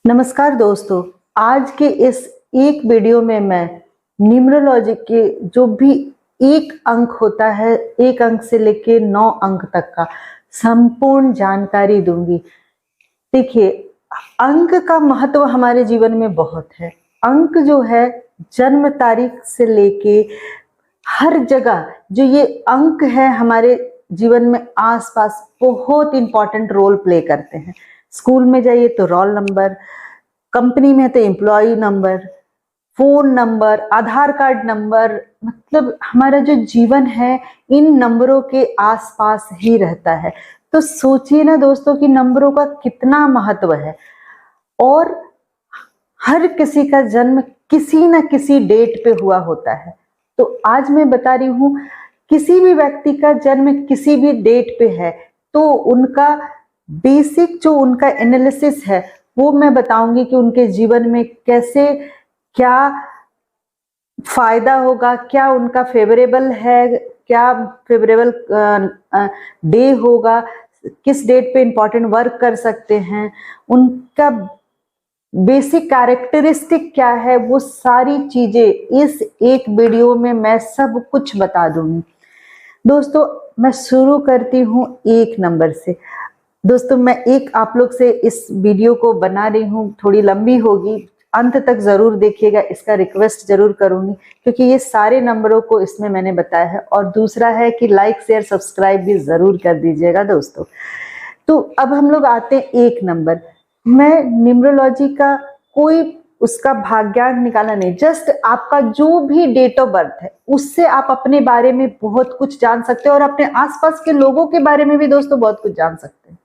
नमस्कार दोस्तों, आज के इस एक वीडियो में मैं न्यूमरोलॉजी के जो भी एक अंक होता है, एक अंक से लेके 9 अंक तक का संपूर्ण जानकारी दूंगी। देखिए, अंक का महत्व हमारे जीवन में बहुत है। अंक जो है जन्म तारीख से लेके हर जगह जो ये अंक है हमारे जीवन में आसपास बहुत इंपॉर्टेंट रोल प्ले करते हैं। स्कूल में जाइए तो रोल नंबर, कंपनी में तो एम्प्लॉय नंबर, फोन नंबर, आधार कार्ड नंबर, मतलब हमारा जो जीवन है इन नंबरों के आसपास ही रहता है। तो सोचिए ना दोस्तों कि नंबरों का कितना महत्व है। और हर किसी का जन्म किसी न किसी डेट पे हुआ होता है। तो आज मैं बता रही हूँ, किसी भी व्यक्ति का जन्म किसी भी डेट पे है तो उनका बेसिक जो उनका एनालिसिस है वो मैं बताऊंगी कि उनके जीवन में कैसे क्या फायदा होगा, क्या उनका फेवरेबल है, क्या फेवरेबल डे होगा, किस डेट पे इंपॉर्टेंट वर्क कर सकते हैं, उनका बेसिक कैरेक्टरिस्टिक क्या है, वो सारी चीजें इस एक वीडियो में मैं सब कुछ बता दूंगी। दोस्तों, मैं शुरू करती हूँ एक नंबर से। दोस्तों, मैं एक आप लोग से इस वीडियो को बना रही हूँ, थोड़ी लंबी होगी, अंत तक जरूर देखिएगा, इसका रिक्वेस्ट जरूर करूंगी क्योंकि ये सारे नंबरों को इसमें मैंने बताया है। और दूसरा है कि लाइक शेयर सब्सक्राइब भी जरूर कर दीजिएगा दोस्तों। तो अब हम लोग आते हैं एक नंबर। मैं न्यूमरोलॉजी का कोई उसका भाग्यांक निकाला नहीं, जस्ट आपका जो भी डेट ऑफ बर्थ है उससे आप अपने बारे में बहुत कुछ जान सकते हैं और अपने आसपास के लोगों के बारे में भी दोस्तों बहुत कुछ जान सकते हैं।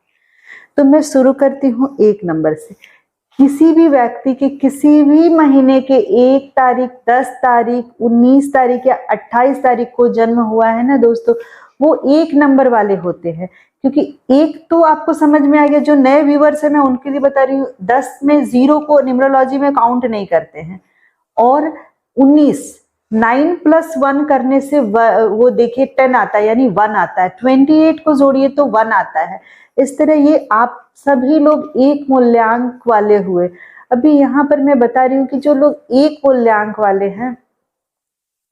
तो मैं शुरू करती हूँ एक नंबर से। किसी भी व्यक्ति के किसी भी महीने के 1 तारीख, 10 तारीख, 19 तारीख या 28 तारीख को जन्म हुआ है ना दोस्तों, वो एक नंबर वाले होते हैं। क्योंकि एक तो आपको समझ में आ गया, जो नए व्यूवर्स है मैं उनके लिए बता रही हूँ, 10 में 0 को न्यूमरोलॉजी में काउंट नहीं करते हैं। और 19 9 + 1 करने से वो देखिए 10 आता है, यानी 1 आता है। 28 को जोड़िए तो 1 आता है। इस तरह ये आप सभी लोग एक मूल्यांक वाले हुए। अभी यहाँ पर मैं बता रही हूँ कि जो लोग एक मूल्यांक वाले हैं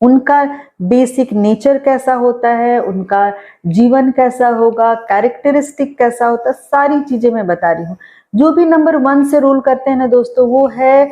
उनका बेसिक नेचर कैसा होता है, उनका जीवन कैसा होगा, कैरेक्टरिस्टिक कैसा होता है, सारी चीजें मैं बता रही हूँ। जो भी नंबर 1 से रूल करते हैं ना दोस्तों, वो है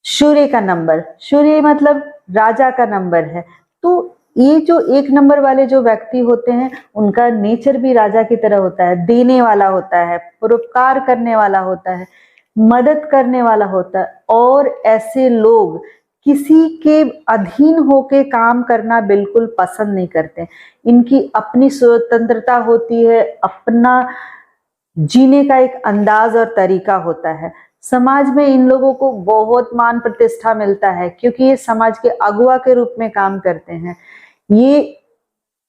सूर्य का नंबर। सूर्य मतलब राजा का नंबर है। तो ये जो एक नंबर वाले जो व्यक्ति होते हैं उनका नेचर भी राजा की तरह होता है, देने वाला होता है, परोपकार करने वाला होता है, मदद करने वाला होता है। और ऐसे लोग किसी के अधीन होके काम करना बिल्कुल पसंद नहीं करते। इनकी अपनी स्वतंत्रता होती है, अपना जीने का एक अंदाज और तरीका होता है। समाज में इन लोगों को बहुत मान प्रतिष्ठा मिलता है क्योंकि ये समाज के अगुवा के रूप में काम करते हैं। ये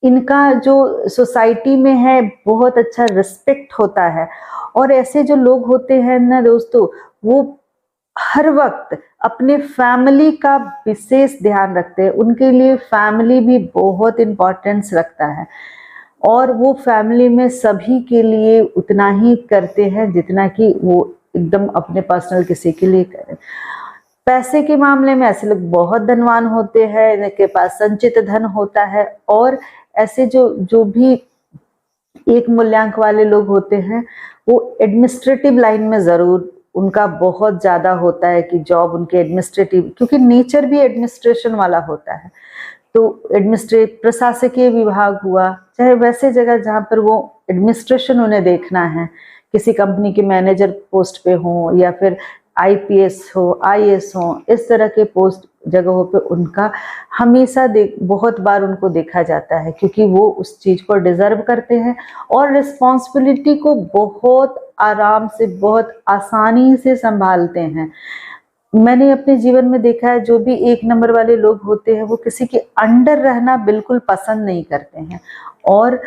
इनका जो सोसाइटी में है बहुत अच्छा रिस्पेक्ट होता है। और ऐसे जो लोग होते हैं ना दोस्तों, वो हर वक्त अपने फैमिली का विशेष ध्यान रखते हैं। उनके लिए फैमिली भी बहुत इम्पोर्टेंस रखता है और वो फैमिली में सभी के लिए उतना ही करते हैं जितना कि वो एकदम अपने पर्सनल किसी के लिए करें। पैसे के मामले में ऐसे लोग बहुत धनवान होते हैं, इनके पास संचित धन होता है। और ऐसे जो भी एक मूल्यांक वाले लोग होते हैं वो एडमिनिस्ट्रेटिव लाइन में जरूर उनका बहुत ज्यादा होता है कि जॉब उनके एडमिनिस्ट्रेटिव, क्योंकि नेचर भी एडमिनिस्ट्रेशन वाला होता है। तो प्रशासकीय विभाग हुआ, चाहे वैसे जगह जहाँ पर वो एडमिनिस्ट्रेशन उन्हें देखना है, किसी कंपनी के मैनेजर पोस्ट पे हो या फिर IPS हो, IAS हो, इस तरह के पोस्ट जगहों पे उनका हमेशा बहुत बार उनको देखा जाता है क्योंकि वो उस चीज को डिजर्व करते हैं और रिस्पॉन्सिबिलिटी को बहुत आराम से, बहुत आसानी से संभालते हैं। मैंने अपने जीवन में देखा है, जो भी एक नंबर वाले लोग होते हैं वो किसी के अंडर रहना बिल्कुल पसंद नहीं करते हैं। और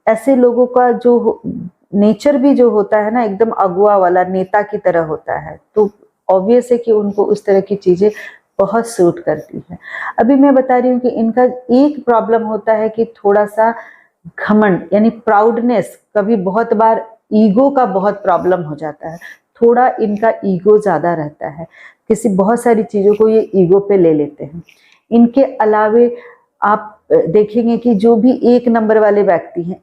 ऐसे लोगों का जो नेचर भी जो होता है ना, एकदम अगुआ वाला, नेता की तरह होता है। तो ऑब्वियस है कि उनको उस तरह की चीजें बहुत सूट करती है। अभी मैं बता रही हूँ कि इनका एक प्रॉब्लम होता है कि थोड़ा सा घमंड यानी प्राउडनेस, कभी बहुत बार ईगो का बहुत प्रॉब्लम हो जाता है। थोड़ा इनका ईगो ज़्यादा रहता है, किसी बहुत सारी चीज़ों को ये ईगो पे ले लेते हैं। इनके अलावे आप देखेंगे कि जो भी 1 नंबर वाले व्यक्ति हैं,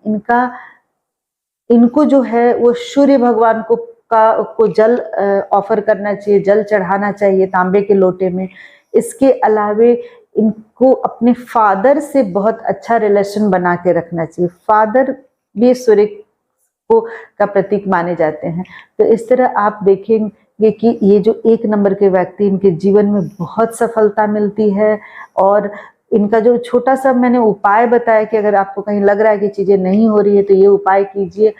इनको जो है वो सूर्य भगवान को जल ऑफर करना चाहिए, जल चढ़ाना चाहिए तांबे के लोटे में। इसके अलावे इनको अपने फादर से बहुत अच्छा रिलेशन बना के रखना चाहिए। फादर भी सूर्य को का प्रतीक माने जाते हैं। तो इस तरह आप देखेंगे कि ये जो 1 नंबर के व्यक्ति, इनके जीवन में बहुत सफलता मिलती है। और इनका जो छोटा सा मैंने उपाय बताया कि अगर आपको कहीं लग रहा है कि चीजें नहीं हो रही है तो ये उपाय कीजिए।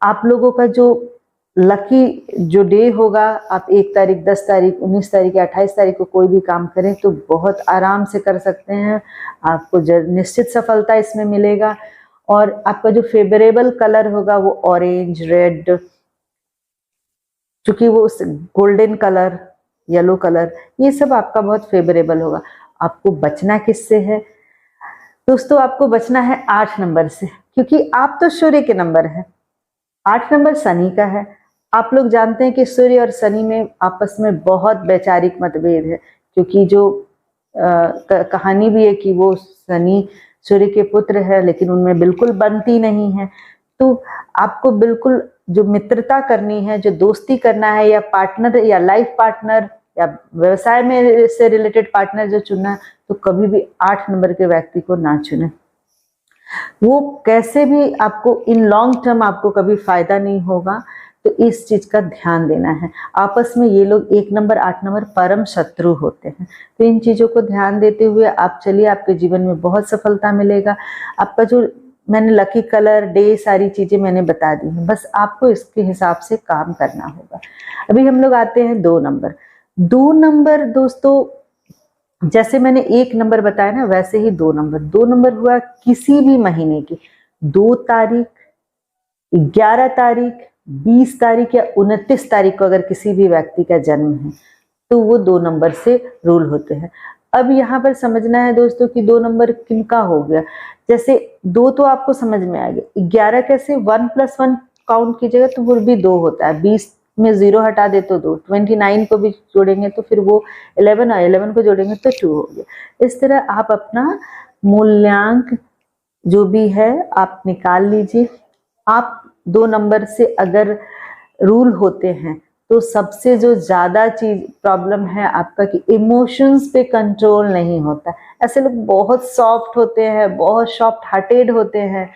आप लोगों का जो लकी जो डे होगा, आप 1 तारीख, 10 तारीख, 19 तारीख या 28 तारीख को कोई भी काम करें तो बहुत आराम से कर सकते हैं। आपको निश्चित सफलता इसमें मिलेगा। और आपका जो फेवरेबल कलर होगा वो ऑरेंज, रेड, चूंकि वो गोल्डन कलर, येलो कलर, ये सब आपका बहुत फेवरेबल होगा। आपको बचना किससे है दोस्तों? आपको बचना है 8 नंबर से, क्योंकि आप तो सूर्य के नंबर हैं। 8 नंबर शनि का है। आप लोग जानते हैं कि सूर्य और शनि में आपस में बहुत वैचारिक मतभेद है, क्योंकि जो कहानी भी है कि वो शनि सूर्य के पुत्र है, लेकिन उनमें बिल्कुल बनती नहीं है। तो आपको बिल्कुल जो मित्रता करनी है, जो दोस्ती करना है, या पार्टनर या लाइफ पार्टनर या व्यवसाय में से रिलेटेड पार्टनर जो चुनना है, तो कभी भी 8 नंबर के व्यक्ति को ना चुने। वो कैसे भी आपको इन लॉन्ग टर्म आपको कभी फायदा नहीं होगा। तो इस चीज का ध्यान देना है। आपस में ये लोग 1 नंबर 8 नंबर परम शत्रु होते हैं। तो इन चीजों को ध्यान देते हुए आप चलिए, आपके जीवन में बहुत सफलता मिलेगा। आपका जो मैंने लकी कलर, डे, सारी चीजें मैंने बता दी हैं, बस आपको इसके हिसाब से काम करना होगा। अभी हम लोग आते हैं 2 नंबर। 2 नंबर दोस्तों, जैसे मैंने 1 नंबर बताया ना, वैसे ही 2 नंबर। 2 नंबर हुआ किसी भी महीने की 2 तारीख, 11 तारीख, 20 तारीख या 29 तारीख को अगर किसी भी व्यक्ति का जन्म है तो वो 2 नंबर से रूल होते हैं। अब यहाँ पर समझना है दोस्तों कि 2 नंबर किनका हो गया। जैसे 2 तो आपको समझ में आ गया, 11 कैसे 1 + 1 काउंट कीजिएगा तो वो भी 2 होता है। 20 में 0 हटा दे तो 2, 29 को भी जोड़ेंगे तो फिर वो 11, और 11 को जोड़ेंगे तो 2 हो गया। इस तरह आप अपना मूल्यांक जो भी है आप निकाल लीजिए। आप 2 नंबर से अगर रूल होते हैं तो सबसे जो ज्यादा चीज प्रॉब्लम है आपका कि इमोशंस पे कंट्रोल नहीं होता। ऐसे लोग बहुत सॉफ्ट होते हैं, बहुत सॉफ्ट हार्टेड होते हैं,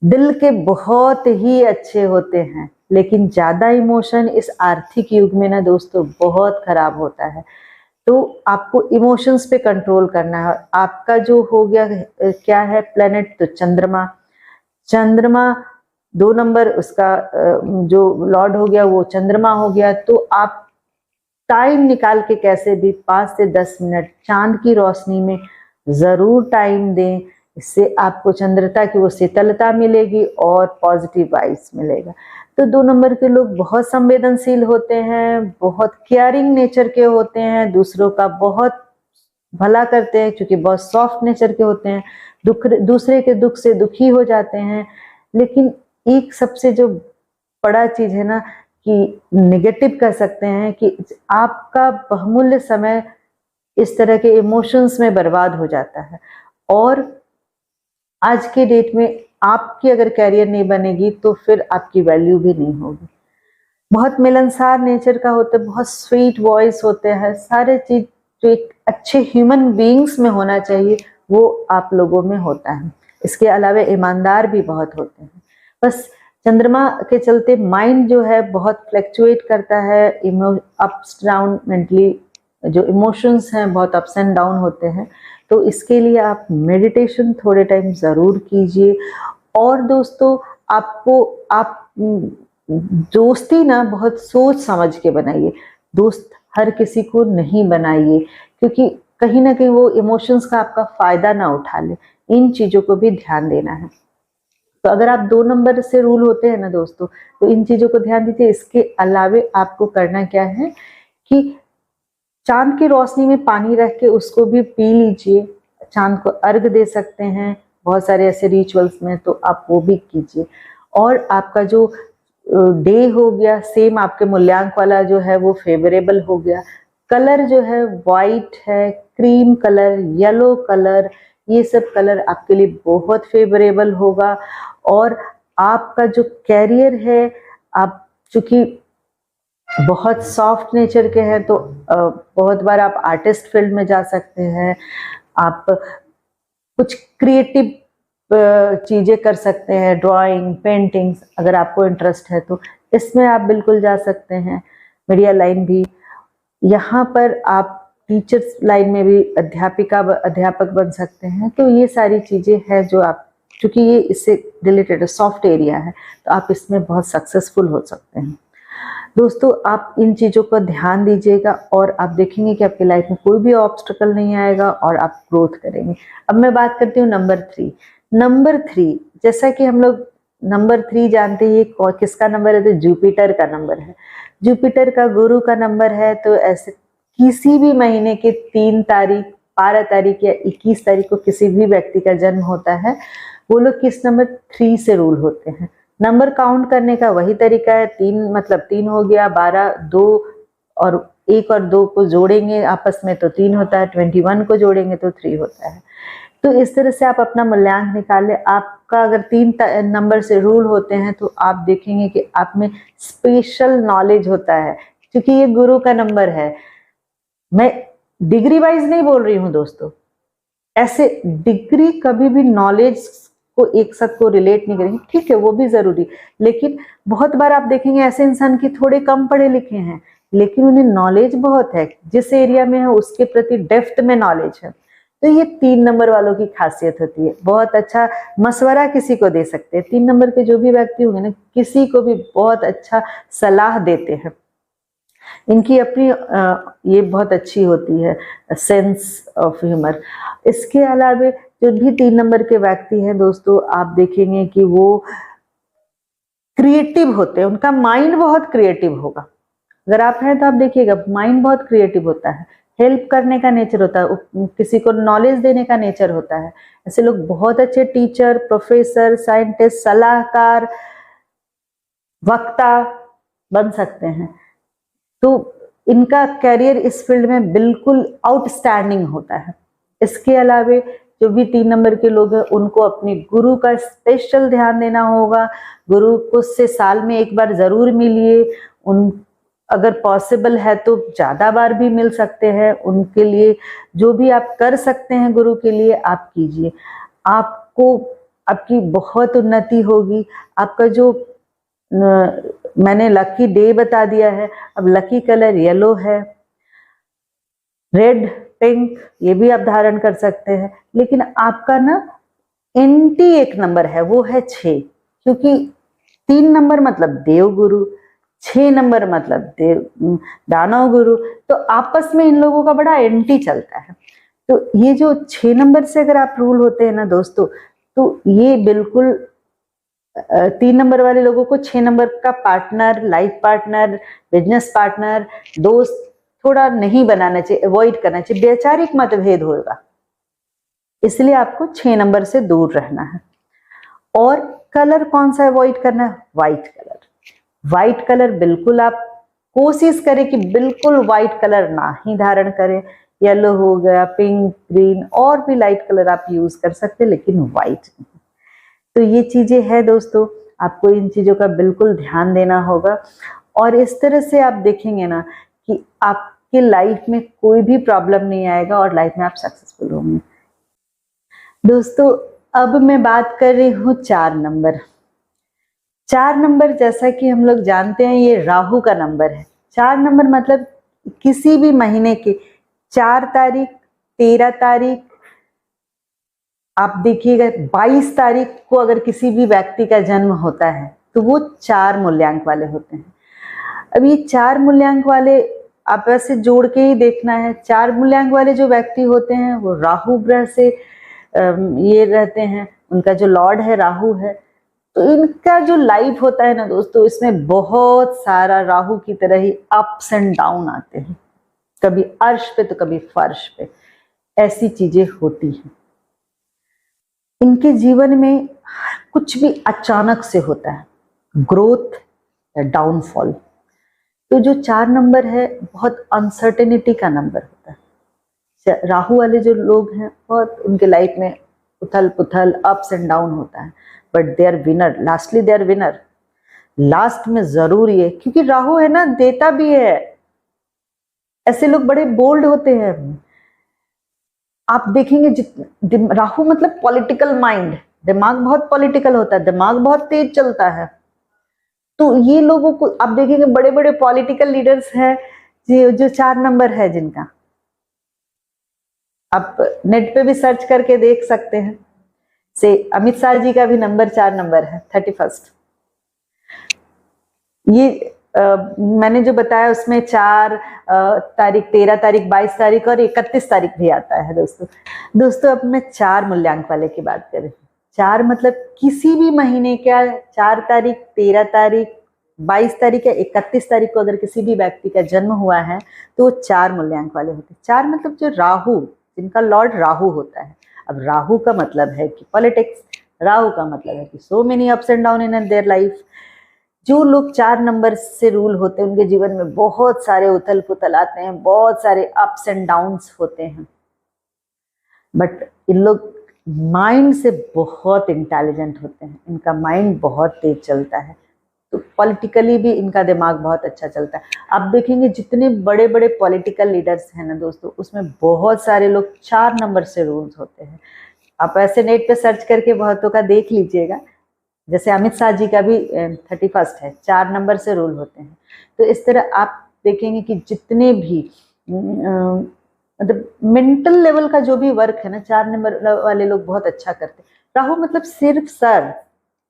दिल के बहुत ही अच्छे होते हैं, लेकिन ज्यादा इमोशन इस आर्थिक युग में ना दोस्तों बहुत खराब होता है। तो आपको इमोशंस पे कंट्रोल करना है। आपका जो हो गया क्या है प्लेनेट, तो चंद्रमा। चंद्रमा 2 नंबर, उसका जो लॉर्ड हो गया वो चंद्रमा हो गया। तो आप टाइम निकाल के कैसे भी 5 से 10 मिनट चांद की रोशनी में जरूर टाइम दें। इससे आपको चंद्रता की वो शीतलता मिलेगी और पॉजिटिव वाइब्स मिलेगा। तो 2 नंबर के लोग बहुत संवेदनशील होते हैं, बहुत केयरिंग नेचर के होते हैं, दूसरों का बहुत भला करते हैं, क्योंकि बहुत सॉफ्ट नेचर के होते हैं, दूसरे के दुख से दुखी हो जाते हैं। लेकिन एक सबसे जो बड़ा चीज है ना कि नेगेटिव कह सकते हैं कि आपका बहुमूल्य समय इस तरह के इमोशंस में बर्बाद हो जाता है। और आज के डेट में आपकी अगर कैरियर नहीं बनेगी तो फिर आपकी वैल्यू भी नहीं होगी। बहुत मिलनसार नेचर का होते, बहुत स्वीट वॉइस होते हैं, सारे चीज जो एक अच्छे ह्यूमन बीइंग्स में होना चाहिए वो आप लोगों में होता है। इसके अलावा ईमानदार भी बहुत होते हैं। बस चंद्रमा के चलते माइंड जो है बहुत फ्लैक्चुएट करता है, अप्स डाउन, मेंटली जो इमोशंस हैं बहुत अप्स एंड डाउन होते हैं। तो इसके लिए आप मेडिटेशन थोड़े टाइम जरूर कीजिए। और दोस्तों आप दोस्ती ना बहुत सोच समझ के बनाइए। दोस्त हर किसी को नहीं बनाइए, क्योंकि कहीं ना कहीं वो इमोशंस का आपका फायदा ना उठा ले। इन चीजों को भी ध्यान देना है। तो अगर आप 2 नंबर से रूल होते हैं ना दोस्तों, तो इन चीजों को ध्यान दीजिए। इसके अलावे आपको करना क्या है कि चांद की रोशनी में पानी रख के उसको भी पी लीजिए। चांद को अर्घ दे सकते हैं बहुत सारे ऐसे रिचुअल्स में, तो आप वो भी कीजिए। और आपका जो डे हो गया, सेम आपके मूल्यांक वाला जो है वो फेवरेबल हो गया। कलर जो है वाइट है, क्रीम कलर, येलो कलर, ये सब कलर आपके लिए बहुत फेवरेबल होगा। और आपका जो कैरियर है, आप चूंकि बहुत सॉफ्ट नेचर के हैं तो बहुत बार आप आर्टिस्ट फील्ड में जा सकते हैं, आप कुछ क्रिएटिव चीजें कर सकते हैं, ड्राइंग, पेंटिंग्स, अगर आपको इंटरेस्ट है तो इसमें आप बिल्कुल जा सकते हैं। मीडिया लाइन भी, यहाँ पर आप टीचर्स लाइन में भी अध्यापक बन सकते हैं। तो ये सारी चीजें हैं जो आप, क्योंकि ये इससे रिलेटेड सॉफ्ट एरिया है, तो आप इसमें बहुत सक्सेसफुल हो सकते हैं। दोस्तों, आप इन चीज़ों पर ध्यान दीजिएगा और आप देखेंगे कि आपकी लाइफ में कोई भी ऑब्स्टेकल नहीं आएगा और आप ग्रोथ करेंगे। अब मैं बात करती हूँ नंबर 3। नंबर 3, जैसा कि हम लोग नंबर 3 जानते हैं, ये किसका नंबर है? तो जुपिटर का नंबर है। जुपिटर का गुरु का नंबर है। तो ऐसे किसी भी महीने के 3 तारीख, 12 तारीख या 21 तारीख को किसी भी व्यक्ति का जन्म होता है, वो लोग किस नंबर 3 से रूल होते हैं। नंबर काउंट करने का वही तरीका है, 3 मतलब 3 हो गया, 12, 2 और 1 और 2 को जोड़ेंगे आपस में तो 3 होता है, 21 को जोड़ेंगे तो 3 होता है। तो इस तरह से आप अपना मूल्यांक निकाल ले। आपका अगर 3 नंबर से रूल होते हैं तो आप देखेंगे कि आप में स्पेशल नॉलेज होता है, क्योंकि ये गुरु का नंबर है। मैं डिग्री वाइज नहीं बोल रही हूँ दोस्तों, ऐसे डिग्री कभी भी नॉलेज को एक साथ को रिलेट नहीं करेंगे, ठीक है वो भी जरूरी, लेकिन बहुत बार आप देखेंगे ऐसे इंसान की थोड़े कम पढ़े लिखे हैं लेकिन उन्हें नॉलेज बहुत है, जिस एरिया में है उसके प्रति डेप्थ में नॉलेज है। तो ये 3 नंबर वालों की खासियत होती है। बहुत अच्छा मशवरा किसी को दे सकते हैं, 3 नंबर के जो भी व्यक्ति होंगे ना, किसी को भी बहुत अच्छा सलाह देते हैं। इनकी अपनी ये बहुत अच्छी होती है सेंस ऑफ ह्यूमर। इसके अलावा जो भी 3 नंबर के व्यक्ति हैं दोस्तों, आप देखेंगे कि वो क्रिएटिव होते हैं, उनका माइंड बहुत क्रिएटिव होगा। अगर आप हैं तो आप देखिएगा माइंड बहुत क्रिएटिव होता है, हेल्प करने का नेचर होता है, किसी को नॉलेज देने का नेचर होता है। ऐसे लोग बहुत अच्छे टीचर, प्रोफेसर, साइंटिस्ट, सलाहकार, वक्ता बन सकते हैं। तो इनका कैरियर इस फील्ड में बिल्कुल आउटस्टैंडिंग होता है। इसके अलावा जो भी 3 नंबर के लोग हैं उनको अपने गुरु का स्पेशल ध्यान देना होगा। गुरु को से साल में एक बार जरूर मिलिए, उन अगर पॉसिबल है तो ज्यादा बार भी मिल सकते हैं। उनके लिए जो भी आप कर सकते हैं गुरु के लिए आप कीजिए, आपको आपकी बहुत उन्नति होगी। आपका जो मैंने लकी डे बता दिया है, अब लकी कलर येलो है, रेड, पिंक ये भी आप धारण कर सकते हैं। लेकिन आपका ना एंटी एक नंबर है, वो है 6, क्योंकि 3 नंबर मतलब देवगुरु, 6 नंबर मतलब दानव गुरु, तो आपस में इन लोगों का बड़ा एंटी चलता है। तो ये जो 6 नंबर से अगर आप रूल होते हैं ना दोस्तों, तो ये बिल्कुल 3 नंबर वाले लोगों को 6 नंबर का partner, life partner, business partner, दोस्त थोड़ा नहीं बनाना चाहिए, अवॉइड करना चाहिए, वैचारिक मतभेद होगा, इसलिए आपको 6 नंबर से दूर रहना है। और कलर कौन सा अवॉइड करना है? White colour. व्हाइट कलर बिल्कुल आप कोशिश करें कि बिल्कुल व्हाइट कलर ना ही धारण करें। येलो हो गया, पिंक, ग्रीन और भी लाइट कलर आप यूज कर सकते हैं, लेकिन व्हाइट नहीं। तो ये चीजें हैं दोस्तों, आपको इन चीजों का बिल्कुल ध्यान देना होगा और इस तरह से आप देखेंगे ना कि आपके लाइफ में कोई भी प्रॉब्लम नहीं आएगा और लाइफ में आप सक्सेसफुल होंगे। दोस्तों, अब मैं बात कर रही हूँ 4 नंबर। 4 नंबर जैसा कि हम लोग जानते हैं ये राहु का नंबर है। 4 नंबर मतलब किसी भी महीने के 4 तारीख, 13 तारीख, आप देखिएगा 22 तारीख को अगर किसी भी व्यक्ति का जन्म होता है तो वो 4 मूल्यांक वाले होते हैं। अब ये 4 मूल्यांक वाले आप ऐसे जोड़ के ही देखना है। 4 मूल्यांक वाले जो व्यक्ति होते हैं वो राहु ग्रह से ये रहते हैं, उनका जो लॉर्ड है राहु है। तो इनका जो लाइफ होता है ना दोस्तों, इसमें बहुत सारा राहु की तरह ही अप्स एंड डाउन आते हैं, कभी अर्श पे तो कभी फर्श पे, ऐसी चीजें होती हैं। इनके जीवन में कुछ भी अचानक से होता है, ग्रोथ, डाउनफॉल। तो जो 4 नंबर है बहुत अनसर्टेनिटी का नंबर होता है। राहु वाले जो लोग हैं बहुत उनके लाइफ में उथल पुथल अप्स एंड डाउन होता है, but they are winner, lastly they are winner. Last में जरूर ये, क्योंकि राहु है ना, देता भी है। ऐसे लोग बड़े बोल्ड होते हैं। आप देखेंगे राहु मतलब पॉलिटिकल माइंड, दिमाग बहुत पॉलिटिकल होता है, दिमाग बहुत तेज चलता है। तो ये लोगों को आप देखेंगे बड़े बड़े पॉलिटिकल लीडर्स हैं जो 4 नंबर है जिनका, आप नेट पे भी सर्च करके देख सकते हैं। से अमित शाह जी का भी नंबर 4 नंबर है, 31। ये मैंने जो बताया उसमें 4 तारीख, 13 तारीख, 22 तारीख और 31 तारीख भी आता है दोस्तों। अब मैं 4 मूल्यांक वाले की बात करें, 4 मतलब किसी भी महीने का 4 तारीख, 13 तारीख, 22 तारीख या 31 तारीख को अगर किसी भी व्यक्ति का जन्म हुआ है तो वो 4 मूल्यांक वाले होते हैं। 4 मतलब जो राहु, जिनका लॉर्ड राहु होता है। अब राहु का मतलब है कि पॉलिटिक्स, राहु का मतलब है कि so many ups and down in their life. जो लोग 4 नंबर से रूल होते हैं उनके जीवन में बहुत सारे उथल पुथल आते हैं, बहुत सारे अप्स एंड डाउन्स होते हैं, बट इन लोग माइंड से बहुत इंटेलिजेंट होते हैं, इनका माइंड बहुत तेज चलता है, तो पॉलिटिकली भी इनका दिमाग बहुत अच्छा चलता है। आप देखेंगे जितने बड़े बड़े पॉलिटिकल लीडर्स हैं ना दोस्तों, उसमें बहुत सारे लोग 4 नंबर से रूल्स होते हैं। आप ऐसे नेट पे सर्च करके बहुतों का देख लीजिएगा, जैसे अमित शाह जी का भी 31 है, 4 नंबर से रूल होते हैं। तो इस तरह आप देखेंगे कि जितने भी मतलब मेंटल लेवल का जो भी वर्क है ना, 4 नंबर वाले लोग बहुत अच्छा करते हैं। राहु मतलब सिर्फ सर,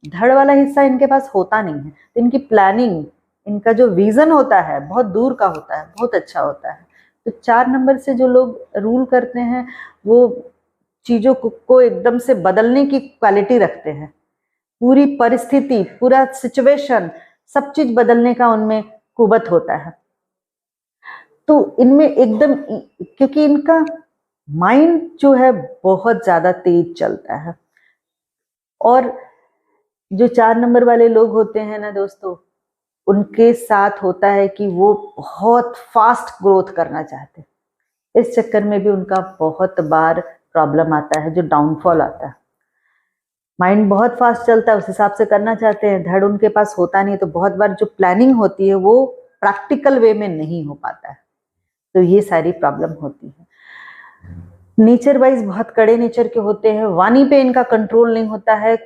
धड़ वाला हिस्सा इनके पास होता नहीं है, तो इनकी प्लानिंग, इनका जो विजन होता है बहुत दूर का होता है, बहुत अच्छा होता है। तो 4 नंबर से जो लोग रूल करते हैं वो चीजों को एकदम से बदलने की क्वालिटी रखते हैं। पूरी परिस्थिति, पूरा सिचुएशन, सब चीज बदलने का उनमें कुवत होता है। तो इनमें एकदम, क्योंकि इनका माइंड जो है बहुत ज्यादा तेज चलता है। और जो 4 नंबर वाले लोग होते हैं ना दोस्तों, उनके साथ होता है कि वो बहुत फास्ट ग्रोथ करना चाहते हैं। इस चक्कर में भी उनका बहुत बार प्रॉब्लम आता है, जो डाउनफॉल आता है। माइंड बहुत फास्ट चलता है, उस हिसाब से करना चाहते हैं, धड़ उनके पास होता नहीं, तो बहुत बार जो प्लानिंग होती है वो प्रैक्टिकल वे में नहीं हो पाता है। तो ये सारी प्रॉब्लम होती है। नेचर वाइज बहुत कड़े नेचर के होते हैं, वाणी पे इनका कंट्रोल नहीं होता है,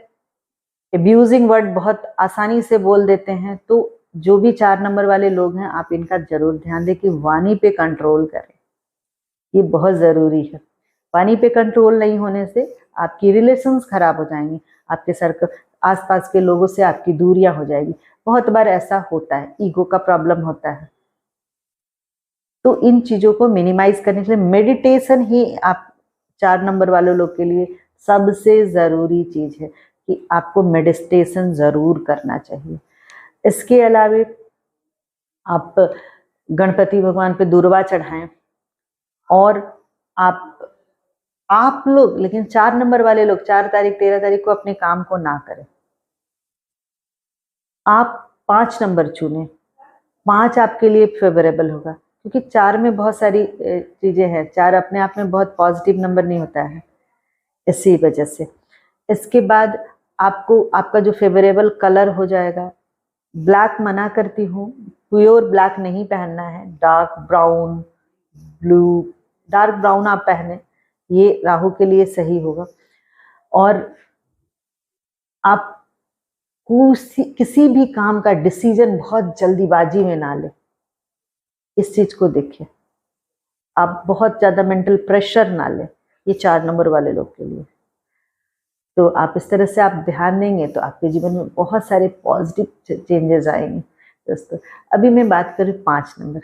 एब्यूजिंग वर्ड बहुत आसानी से बोल देते हैं। तो जो भी 4 नंबर वाले लोग हैं, आप इनका जरूर ध्यान दें कि वाणी पे कंट्रोल करें, ये बहुत जरूरी है। वाणी पे कंट्रोल नहीं होने से आपकी रिलेशंस खराब हो जाएंगी, आपके सर्कल, आसपास के लोगों से आपकी दूरियां हो जाएगी। बहुत बार ऐसा होता है, ईगो का प्रॉब्लम होता है। तो इन चीजों को मिनिमाइज करने के लिए मेडिटेशन ही आप 4 नंबर वाले लोग के लिए सबसे जरूरी चीज है कि आपको मेडिटेशन जरूर करना चाहिए। इसके अलावा आप गणपति भगवान पे दूर्वा चढ़ाएं, और आप लोग, लेकिन 4 नंबर वाले लोग 4 तारीख, 13 तारीख को अपने काम को ना करें। आप 5 नंबर चुने, 5 आपके लिए फेवरेबल होगा, क्योंकि 4 में बहुत सारी चीजें हैं। 4 अपने आप में बहुत पॉजिटिव नंबर नहीं होता है, इसी वजह से। इसके बाद आपको आपका जो फेवरेबल कलर हो जाएगा, ब्लैक मना करती हूँ, प्योर ब्लैक नहीं पहनना है, dark brown, blue, dark brown आप पहने, ये राहु के लिए सही होगा। और आप किसी भी काम का डिसीजन बहुत जल्दीबाजी में ना ले, इस चीज को देखिए। आप बहुत ज्यादा मेंटल प्रेशर ना ले, ये 4 नंबर वाले लोग के लिए। तो आप इस तरह से आप ध्यान देंगे तो आपके जीवन में बहुत सारे पॉजिटिव चेंजेस आएंगे दोस्तों। अभी मैं बात करूँ 5 नंबर।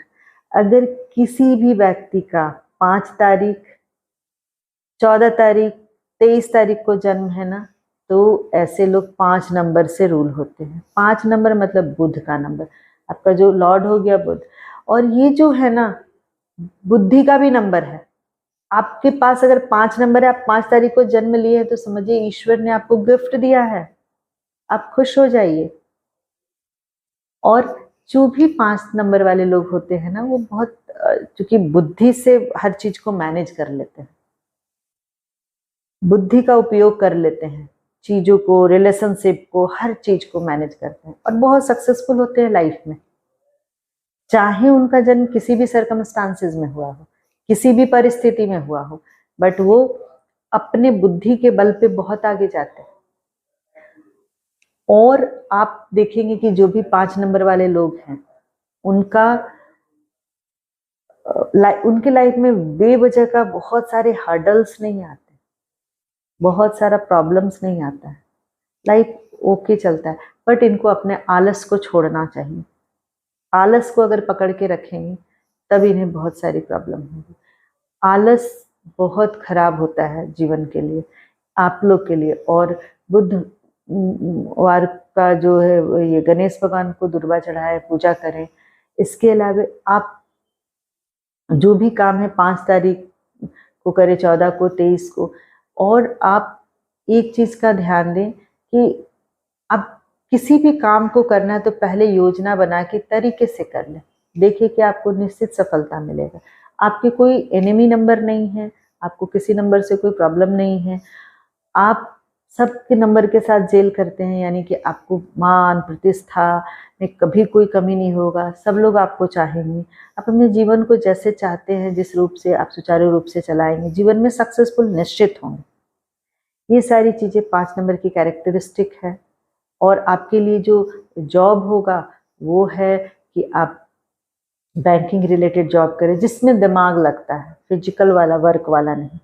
अगर किसी भी व्यक्ति का 5 तारीख, 14 तारीख, 23 तारीख को जन्म है ना, तो ऐसे लोग 5 नंबर से रूल होते हैं। 5 नंबर मतलब बुध का नंबर, आपका जो लॉर्ड हो गया बुध। और ये जो है ना, बुद्धि का भी नंबर है। आपके पास अगर 5 नंबर है, आप 5 तारीख को जन्म लिए हैं, तो समझिए ईश्वर ने आपको गिफ्ट दिया है, आप खुश हो जाइए। और जो भी 5 नंबर वाले लोग होते हैं ना, वो बहुत चूंकि बुद्धि से हर चीज को मैनेज कर लेते हैं, बुद्धि का उपयोग कर लेते हैं, चीजों को, रिलेशनशिप को, हर चीज को मैनेज करते हैं और बहुत सक्सेसफुल होते हैं लाइफ में। चाहे उनका जन्म किसी भी सर्कमस्टांसेस में हुआ हो, किसी भी परिस्थिति में हुआ हो, बट वो अपने बुद्धि के बल पे बहुत आगे जाते हैं। और आप देखेंगे कि जो भी 5 नंबर वाले लोग हैं, उनके लाइफ में बेवजह का बहुत सारे हर्डल्स नहीं आते, बहुत सारा प्रॉब्लम्स नहीं आता है, लाइफ ओके चलता है। बट इनको अपने आलस को छोड़ना चाहिए। आलस को अगर पकड़ के रखेंगे तब इन्हें बहुत सारी प्रॉब्लम होगी। आलस बहुत खराब होता है जीवन के लिए, आप लोग के लिए। और बुधवार का जो है ये गणेश भगवान को दुर्वा चढ़ाए, पूजा करें। इसके अलावा आप जो भी काम है 5 तारीख को करें, 14 को, 23 को। और आप एक चीज का ध्यान दें कि आप किसी भी काम को करना है तो पहले योजना बना के तरीके से कर लें। देखिए कि आपको निश्चित सफलता मिलेगा। आपके कोई एनिमी नंबर नहीं है, आपको किसी नंबर से कोई प्रॉब्लम नहीं है। आप सबके नंबर के साथ जेल करते हैं, यानी कि आपको मान प्रतिष्ठा में कभी कोई कमी नहीं होगा। सब लोग आपको चाहेंगे। आप अपने जीवन को जैसे चाहते हैं, जिस रूप से आप सुचारू रूप से चलाएंगे, जीवन में सक्सेसफुल निश्चित होंगे। ये सारी चीजें 5 नंबर की कैरेक्टरिस्टिक है। और आपके लिए जो जॉब होगा वो है कि आप बैंकिंग रिलेटेड जॉब करें, जिसमें दिमाग लगता है, फिजिकल वाला, वर्क वाला नहीं,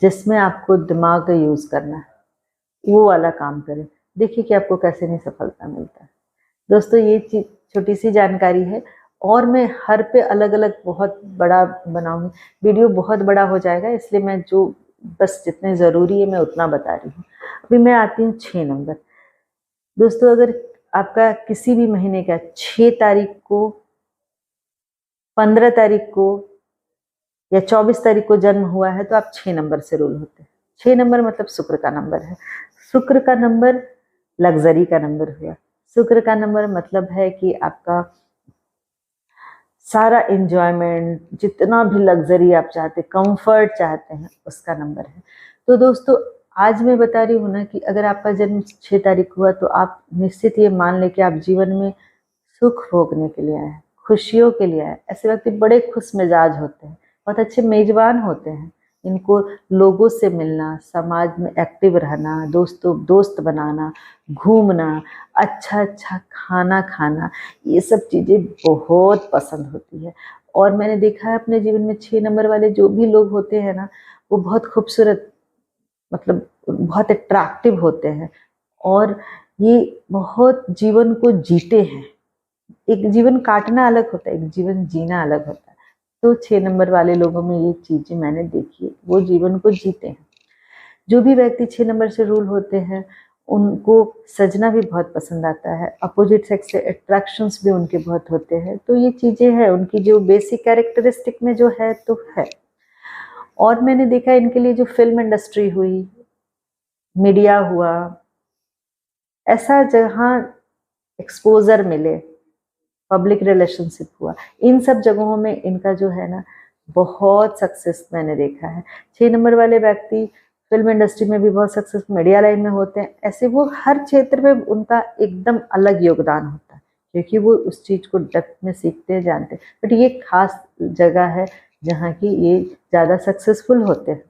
जिसमें आपको दिमाग का यूज करना है, वो वाला काम करें। देखिए कि आपको कैसे नहीं सफलता मिलता है। दोस्तों, ये चीज छोटी सी जानकारी है और मैं हर पे अलग अलग बहुत बड़ा बनाऊंगी। वीडियो बहुत बड़ा हो जाएगा, इसलिए मैं जो बस जितने ज़रूरी है मैं उतना बता रही हूँ। अभी मैं आती हूँ 6 नंबर। दोस्तों, अगर आपका किसी भी महीने का 6 तारीख को, 15 तारीख को या 24 तारीख को जन्म हुआ है तो आप 6 नंबर से रूल होते हैं। 6 नंबर मतलब शुक्र का नंबर है। शुक्र का नंबर लग्जरी का नंबर हुआ। शुक्र का नंबर मतलब है कि आपका सारा एंजॉयमेंट, जितना भी लग्जरी आप चाहते, कंफर्ट चाहते हैं, उसका नंबर है। तो दोस्तों, आज मैं बता रही हूँ ना कि अगर आपका जन्म 6 तारीख हुआ तो आप निश्चित ये मान लें कि आप जीवन में सुख भोगने के लिए आए हैं, खुशियों के लिए आए। ऐसे व्यक्ति बड़े खुश मिजाज होते हैं, बहुत अच्छे मेजबान होते हैं। इनको लोगों से मिलना, समाज में एक्टिव रहना, दोस्त बनाना, घूमना, अच्छा अच्छा खाना खाना, ये सब चीज़ें बहुत पसंद होती है। और मैंने देखा है अपने जीवन में 6 नंबर वाले जो भी लोग होते हैं ना, वो बहुत खूबसूरत, मतलब बहुत अट्रैक्टिव होते हैं और ये बहुत जीवन को जीते हैं। एक जीवन काटना अलग होता है, एक जीवन जीना अलग होता है। तो 6 नंबर वाले लोगों में ये चीजें मैंने देखी, वो जीवन को जीते हैं। जो भी व्यक्ति 6 नंबर से रूल होते हैं उनको सजना भी बहुत पसंद आता है, अपोजिट सेक्स से अट्रैक्शंस भी उनके बहुत होते हैं। तो ये चीजें हैं उनकी जो बेसिक कैरेक्टरिस्टिक में जो है तो है। और मैंने देखा इनके लिए जो फिल्म इंडस्ट्री हुई, मीडिया हुआ, ऐसा जहाँ एक्सपोजर मिले, पब्लिक रिलेशनशिप हुआ, इन सब जगहों में इनका जो है ना बहुत सक्सेस मैंने देखा है। 6 नंबर वाले व्यक्ति फिल्म इंडस्ट्री में भी बहुत सक्सेस, मीडिया लाइन में होते हैं। ऐसे वो हर क्षेत्र में उनका एकदम अलग योगदान होता है, क्योंकि वो उस चीज को डेप्थ में सीखते हैं, जानते हैं। बट ये खास जगह है जहाँ की ये ज़्यादा सक्सेसफुल होते हैं।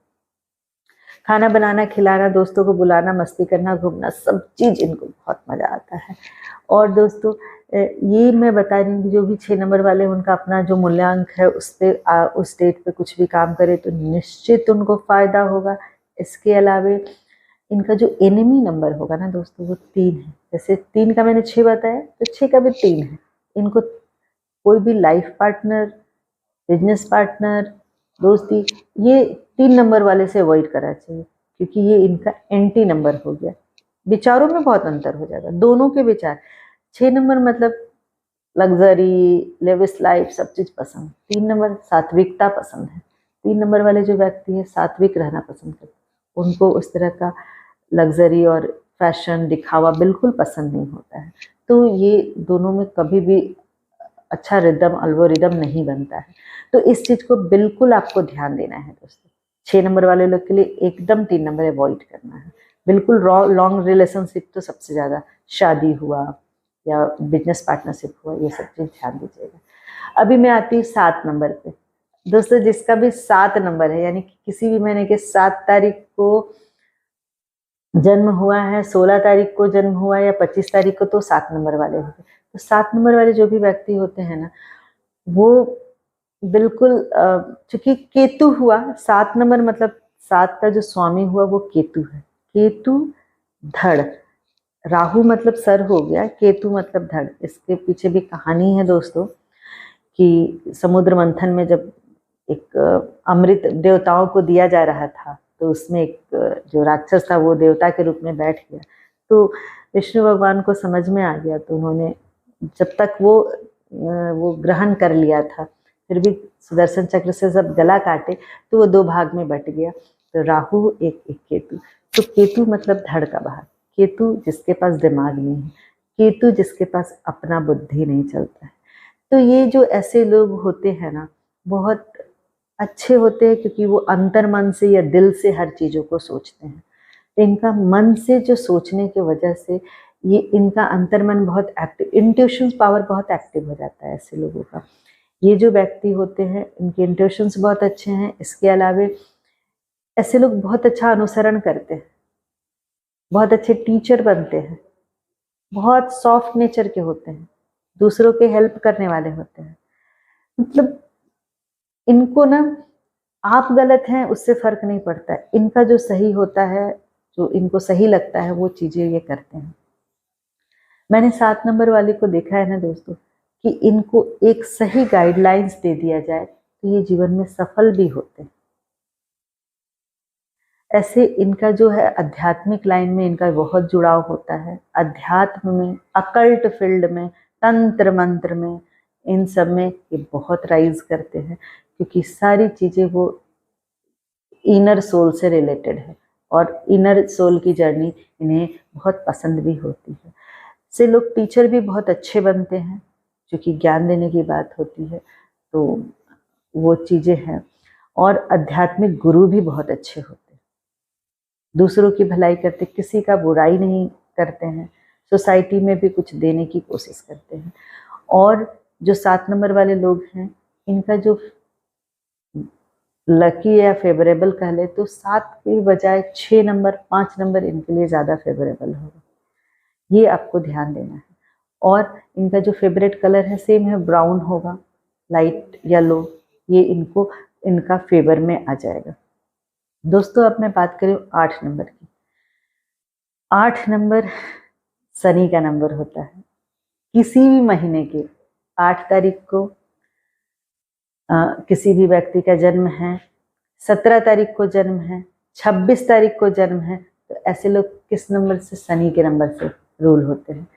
खाना बनाना, खिलाना, दोस्तों को बुलाना, मस्ती करना, घूमना, सब चीज़ इनको बहुत मज़ा आता है। और दोस्तों, ये मैं बता रही हूँ कि जो भी 6 नंबर वाले उनका अपना जो मूल्यांक है उस पर उस डेट पे कुछ भी काम करे तो निश्चित उनको फायदा होगा। इसके अलावा इनका जो एनिमी नंबर होगा ना दोस्तों, वो 3 है। जैसे 3 का मैंने 6 बताया तो 6 का भी 3 है। इनको कोई भी लाइफ पार्टनर, बिजनेस पार्टनर, दोस्ती, ये 3 नंबर वाले से अवॉइड करना चाहिए, क्योंकि ये इनका एंटी नंबर हो गया। विचारों में बहुत अंतर हो जाएगा, दोनों के विचार। 6 नंबर मतलब लग्जरी, लेविश लाइफ, सब चीज पसंद। 3 नंबर सात्विकता पसंद है। 3 नंबर वाले जो व्यक्ति है सात्विक रहना पसंद करते हैं। उनको उस तरह का लग्जरी और फैशन, दिखावा बिल्कुल पसंद नहीं होता है। तो ये दोनों में कभी भी अच्छा रिदम अल्गोरिदम नहीं बनता है। तो इस चीज को बिल्कुल आपको ध्यान देना है दोस्तों। 6 नंबर वाले लोग के लिए एकदम 3 नंबर अवॉइड करना है। बिल्कुल लॉन्ग रिलेशनशिप तो सबसे ज्यादा, शादी हुआ या बिजनेस पार्टनरशिप हुआ, ये सब चीज ध्यान दीजिएगा। अभी मैं आती हूँ 7 नंबर पे। दोस्तों जिसका भी 7 नंबर है, यानी कि किसी भी महीने के 7 तारीख को जन्म हुआ है, 16 तारीख को जन्म हुआ या 25 तारीख को, तो 7 नंबर वाले होते हैं। तो 7 नंबर वाले जो भी व्यक्ति होते हैं ना, वो बिल्कुल चूंकि केतु हुआ 7 नंबर, मतलब 7 का जो स्वामी हुआ वो केतु है। केतु धड़, राहु मतलब सर हो गया, केतु मतलब धड़। इसके पीछे भी कहानी है दोस्तों कि समुद्र मंथन में जब एक अमृत देवताओं को दिया जा रहा था, तो उसमें एक जो राक्षस था वो देवता के रूप में बैठ गया। तो विष्णु भगवान को समझ में आ गया, तो उन्होंने जब तक वो ग्रहण कर लिया था, फिर भी सुदर्शन चक्र से जब गला काटे तो वो 2 भाग में बट गया। तो राहु एक केतु। तो केतु मतलब धड़ का भाग, केतु जिसके पास दिमाग नहीं है, केतु जिसके पास अपना बुद्धि नहीं चलता है। तो ये जो ऐसे लोग होते हैं ना, बहुत अच्छे होते हैं, क्योंकि वो अंतर मन से या दिल से हर चीजों को सोचते हैं। इनका मन से जो सोचने की वजह से ये इनका अंतर मन बहुत एक्टिव, इंट्यूशन पावर बहुत एक्टिव हो जाता है ऐसे लोगों का। ये जो व्यक्ति होते हैं इनके इंट्यूशंस बहुत अच्छे हैं। इसके अलावे ऐसे लोग बहुत अच्छा अनुसरण करते हैं, बहुत अच्छे टीचर बनते हैं, बहुत सॉफ्ट नेचर के होते हैं, दूसरों के हेल्प करने वाले होते हैं। मतलब इनको ना आप गलत हैं उससे फर्क नहीं पड़ता है, इनका जो सही होता है, जो इनको सही लगता है वो चीजें ये करते हैं। मैंने 7 नंबर वाले को देखा है ना दोस्तों, कि इनको एक सही गाइडलाइंस दे दिया जाए तो ये जीवन में सफल भी होते हैं। ऐसे इनका जो है आध्यात्मिक लाइन में इनका बहुत जुड़ाव होता है। अध्यात्म में, अकल्ट फील्ड में, तंत्र मंत्र में, इन सब में ये बहुत राइज करते हैं, क्योंकि सारी चीजें वो इनर सोल से रिलेटेड है और इनर सोल की जर्नी इन्हें बहुत पसंद भी होती है। से लोग टीचर भी बहुत अच्छे बनते हैं, क्योंकि ज्ञान देने की बात होती है, तो वो चीजें हैं। और आध्यात्मिक गुरु भी बहुत अच्छे होते हैं, दूसरों की भलाई करते, किसी का बुराई नहीं करते हैं, सोसाइटी में भी कुछ देने की कोशिश करते हैं। और जो 7 नंबर वाले लोग हैं, इनका जो लकी या फेवरेबल कह ले तो 7 के बजाय 6 नंबर 5 नंबर इनके लिए ज़्यादा फेवरेबल होगा, ये आपको ध्यान देना है। और इनका जो फेवरेट कलर है सेम है, ब्राउन होगा, लाइट येलो, ये इनको इनका फेवर में आ जाएगा। दोस्तों अब मैं बात करूँ 8 नंबर की। 8 नंबर शनि का नंबर होता है। किसी भी महीने के 8 तारीख को किसी भी व्यक्ति का जन्म है, 17 तारीख को जन्म है, 26 तारीख को जन्म है, तो ऐसे लोग किस नंबर से? शनि के नंबर से रूल होते हैं।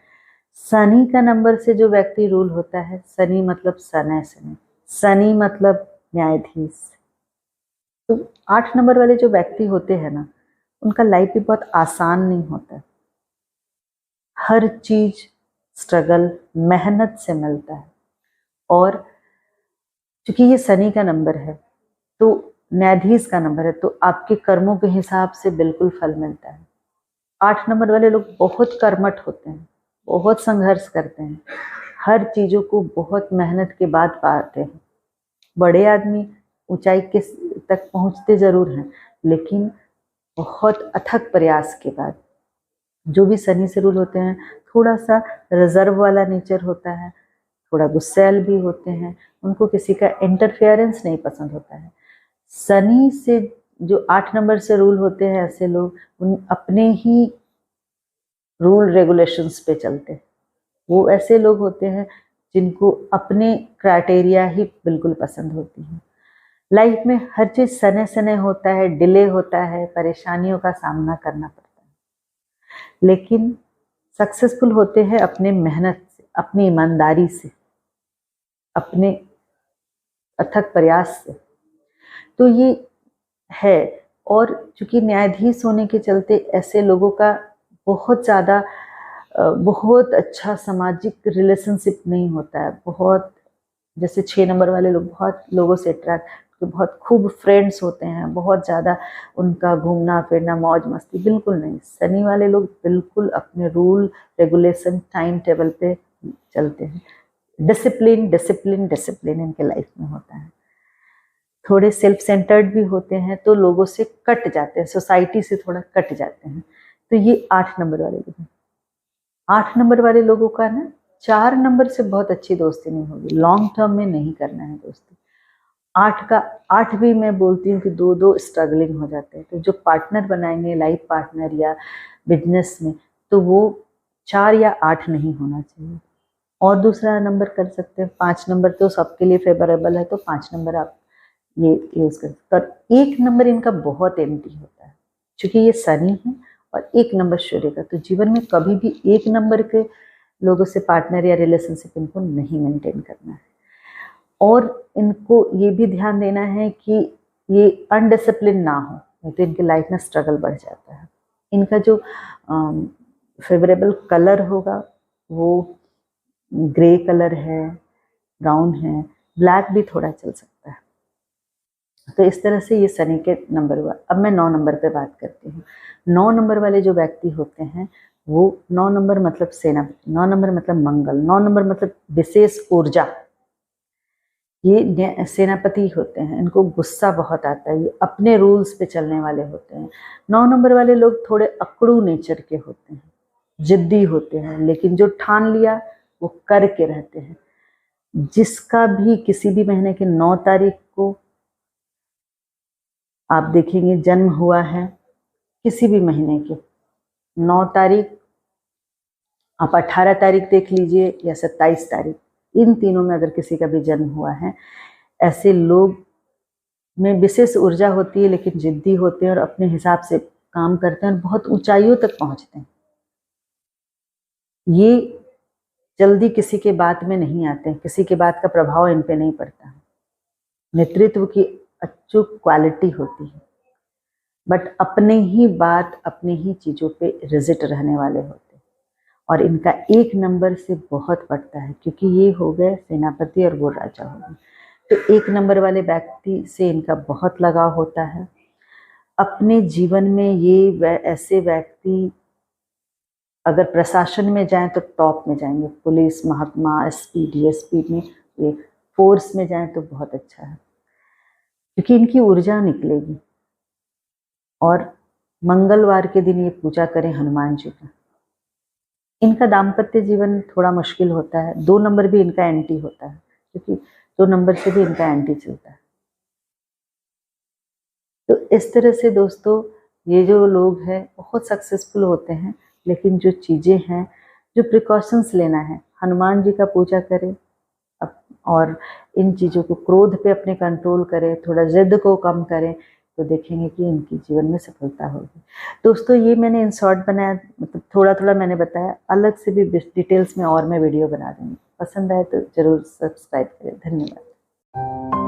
शनि का नंबर से जो व्यक्ति रूल होता है, शनि मतलब शनै शनि, शनि मतलब न्यायाधीश। तो 8 नंबर वाले जो व्यक्ति होते हैं ना, उनका लाइफ भी बहुत आसान नहीं होता है। हर चीज स्ट्रगल, मेहनत से मिलता है। और क्योंकि ये शनि का नंबर है, तो न्यायाधीश का नंबर है, तो आपके कर्मों के हिसाब से बिल्कुल फल मिलता है। 8 नंबर वाले लोग बहुत कर्मठ होते हैं, बहुत संघर्ष करते हैं, हर चीजों को बहुत मेहनत के बाद पाते हैं। बड़े आदमी ऊंचाई के तक पहुंचते जरूर हैं, लेकिन बहुत अथक प्रयास के बाद। जो भी शनि से रूल होते हैं, थोड़ा सा रिजर्व वाला नेचर होता है, थोड़ा गुस्सैल भी होते हैं, उनको किसी का इंटरफेरेंस नहीं पसंद होता है। शनि से जो 8 नंबर से रूल होते हैं, ऐसे लोग उन अपने ही रूल रेगुलेशंस पे चलते हैं। वो ऐसे लोग होते हैं जिनको अपने क्राइटेरिया ही बिल्कुल पसंद होती है। लाइफ में हर चीज सने सने होता है, डिले होता है, परेशानियों का सामना करना पड़ता है, लेकिन सक्सेसफुल होते हैं अपने मेहनत से, अपनी ईमानदारी से, अपने अथक प्रयास से। तो ये है। और चूंकि न्यायाधीश होने के चलते ऐसे लोगों का बहुत ज़्यादा बहुत अच्छा सामाजिक रिलेशनशिप नहीं होता है। बहुत जैसे 6 नंबर वाले लोग बहुत लोगों से अट्रैक्ट, तो बहुत खूब फ्रेंड्स होते हैं, बहुत ज़्यादा उनका घूमना फिरना मौज मस्ती, बिल्कुल नहीं। शनि वाले लोग बिल्कुल अपने रूल रेगुलेशन टाइम टेबल पे चलते हैं। डिसिप्लिन डिसिप्लिन डिसिप्लिन इनके लाइफ में होता है। थोड़े सेल्फ सेंटर्ड भी होते हैं, तो लोगों से कट जाते हैं, सोसाइटी से थोड़ा कट जाते हैं। तो ये 8 नंबर वाले लोग हैं। 8 नंबर वाले लोगों का ना 4 नंबर से बहुत अच्छी दोस्ती नहीं होगी, लॉन्ग टर्म में नहीं करना है दोस्ती। 8 भी मैं बोलती हूँ कि 2 स्ट्रगलिंग हो जाते हैं। तो जो पार्टनर बनाएंगे लाइफ पार्टनर या बिजनेस में, तो वो 4 या 8 नहीं होना चाहिए। और दूसरा नंबर कर सकते हैं 5 नंबर, तो सबके लिए फेवरेबल है, तो 5 नंबर आप ये यूज कर सकते हैं। और 1 नंबर इनका बहुत एम्प्टी होता है, क्योंकि ये शनि है और 1 नंबर सूर्य का। तो जीवन में कभी भी 1 नंबर के लोगों से पार्टनर या रिलेशनशिप इनको नहीं मेंटेन करना है। और इनको ये भी ध्यान देना है कि ये अनडिसिप्लिन ना हो, नहीं तो इनके लाइफ में स्ट्रगल बढ़ जाता है। इनका जो फेवरेबल कलर होगा वो ग्रे कलर है, ब्राउन है, ब्लैक भी थोड़ा चल सकता है। तो इस तरह से ये शनि के नंबर हुआ। अब मैं 9 नंबर पे बात करती हूँ। 9 नंबर वाले जो व्यक्ति होते हैं वो 9 नंबर मतलब सेनापति, 9 नंबर मतलब मंगल, 9 नंबर मतलब विशेष ऊर्जा। ये सेनापति होते हैं, इनको गुस्सा बहुत आता है, ये अपने रूल्स पे चलने वाले होते हैं। 9 नंबर वाले लोग थोड़े अकड़ू नेचर के होते हैं, जिद्दी होते हैं, लेकिन जो ठान लिया वो करके रहते हैं। जिसका भी किसी भी महीने के 9 तारीख को आप देखेंगे जन्म हुआ है, किसी भी महीने के 9 तारीख, आप 18 तारीख देख लीजिए या 27 तारीख, इन तीनों में अगर किसी का भी जन्म हुआ है, ऐसे लोग में विशेष ऊर्जा होती है, लेकिन जिद्दी होते हैं और अपने हिसाब से काम करते हैं और बहुत ऊंचाइयों तक पहुंचते हैं। ये जल्दी किसी के बात में नहीं आते हैं, किसी के बात का प्रभाव इन पे नहीं पड़ता। नेतृत्व की अचूक क्वालिटी होती है, बट अपने ही बात अपने ही चीज़ों पे रिजिट रहने वाले होते हैं। और इनका 1 नंबर से बहुत पड़ता है, क्योंकि ये हो गए सेनापति और वो राजा हो गए। तो 1 नंबर वाले व्यक्ति से इनका बहुत लगाव होता है। अपने जीवन में ये ऐसे व्यक्ति अगर प्रशासन में जाएं तो टॉप में जाएंगे, पुलिस, महकमा, एसपी, डीएसपी में, ये फोर्स में जाएं तो बहुत अच्छा है, क्योंकि इनकी ऊर्जा निकलेगी। और मंगलवार के दिन ये पूजा करें हनुमान जी का। इनका दाम्पत्य जीवन थोड़ा मुश्किल होता है। 2 नंबर भी इनका एंटी होता है, क्योंकि 2 नंबर से भी इनका एंटी चलता है। तो इस तरह से दोस्तों ये जो लोग हैं बहुत सक्सेसफुल होते हैं, लेकिन जो चीज़ें हैं, जो प्रिकॉशंस लेना है, हनुमान जी का पूजा करें और इन चीज़ों को, क्रोध पे अपने कंट्रोल करें, थोड़ा जिद को कम करें, तो देखेंगे कि इनकी जीवन में सफलता होगी। दोस्तों ये मैंने इन शॉर्ट बनाया, मतलब थोड़ा थोड़ा मैंने बताया, अलग से भी डिटेल्स में और मैं वीडियो बना दूँगी। पसंद आए तो ज़रूर सब्सक्राइब करें। धन्यवाद।